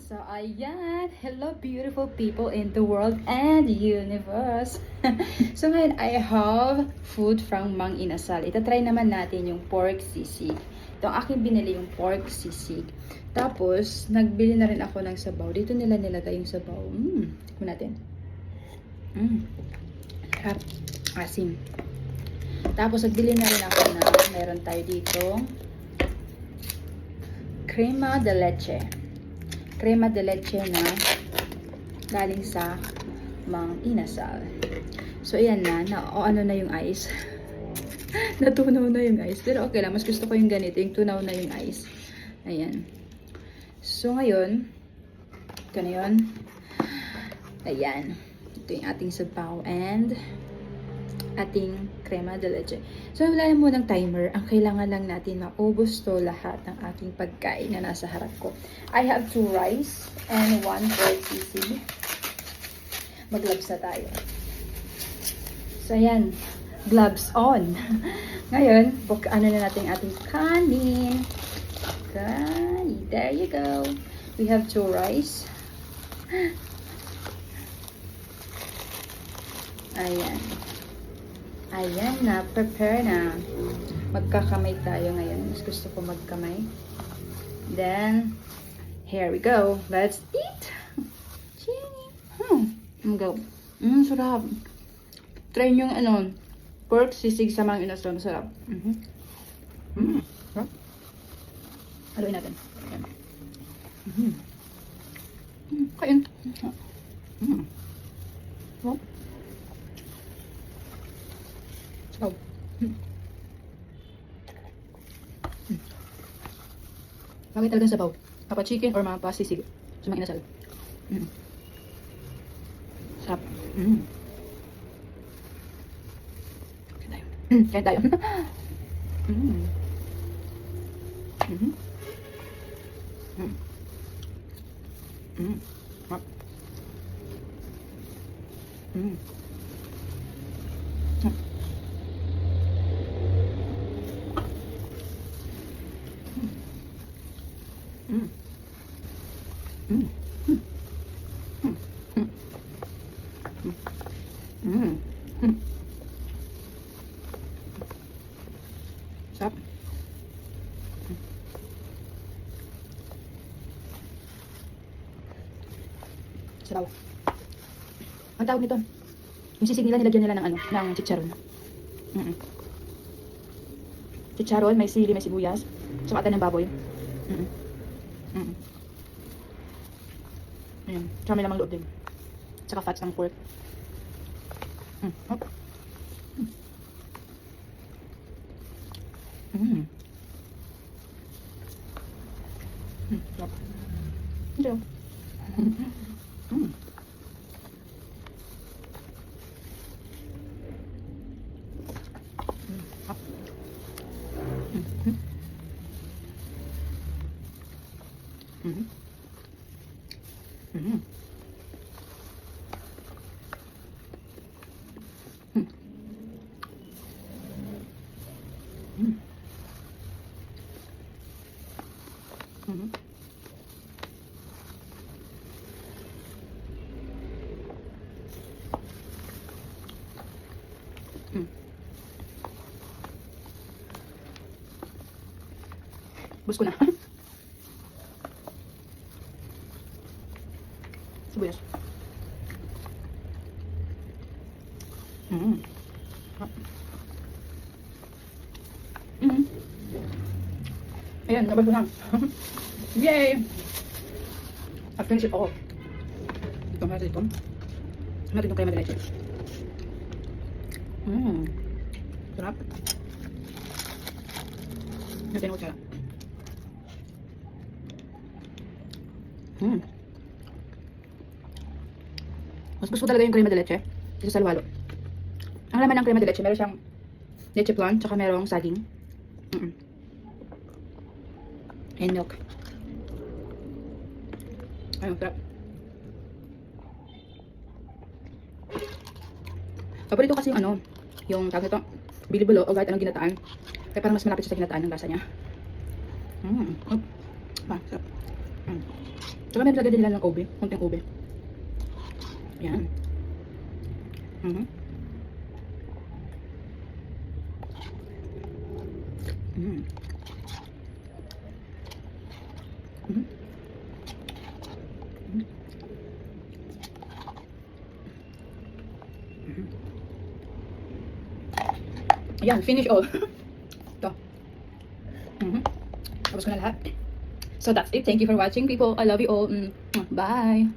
So, ayan. Hello, beautiful people in the world and universe. So, ngayon, I have food from Mang Inasal. Itatry naman natin yung pork sisig. Ito, ang aking binili yung pork sisig. Tapos, nagbili na rin ako ng sabaw. Dito nila nilagay yung sabaw. Tikman natin. Harap. Asim. Tapos, nagbili na rin ako na meron tayo dito crema de leche. Crema de leche na galing sa Mang Inasal. So, ayan ano na yung ice. Natunaw na yung ice. Pero okay lang, mas gusto ko yung ganito, yung tunaw na yung ice. Ayan. So, ngayon, ito na yun. Ayan. Ito yung ating sabaw and ating crema de leche. So, wala na munang timer. Ang kailangan lang natin maubos to lahat ng aking pagkain na nasa harap ko. I have 2 rice and 1 pork sisig. Mag-gloves na tayo. So, ayan. Gloves on. Ngayon, ano na natin ating kanin. Kanin. There you go. We have 2 rice. Ayan. Ayan na, prepare na. Magkakamay tayo ngayon. Mas gusto ko magkamay. Then, here we go. Let's eat! Go. Sarap. Try nyo yung pork sisig sa Mang Inasal. Sarap. Sarap. Haluin natin. Kain. Sarap. Sabaw. Bakit talagang sabaw? Mapa chicken or mapa sisig sa Mang Inasal. Sarap. Kain tayo. Sarap. Sarap. Sarap. Ang tawag nito, yung sisig nila, nilagyan nila ng chicharon. Chicharon, may sili, may sibuyas, tsaka ata ng baboy. Ayan, tsaka may lamang loob din. Tsaka fats ng pork. Hop. Sarap. Sarap. Bus ko na. Sibuyas. Ayan, nabal ko na. Yay! I've finished it all. Ito natin ito. Natin itong crema de leche. Sarap. Natin ako tsara. Mas gusto ko talaga yung crema de leche kaysa sa luwalo. Ang laman ng crema de leche, meron siyang leche flan, tsaka merong saging. And milk. Ayun, sarap. Paborito kasi yung tawag nito, bilibulo o kahit anong ginataan. Kaya parang mas malapit siya sa ginataan ng lasa niya. Sarap. Tsaka meron lagay din nila ng ube. Konting ube. Yan. Mhm. Mhm. Mhm. Mhm. Ayan, finish all. Ito. Mhm. Tapos ko na lahat. So that's it. Thank you for watching, people. I love you all. Bye!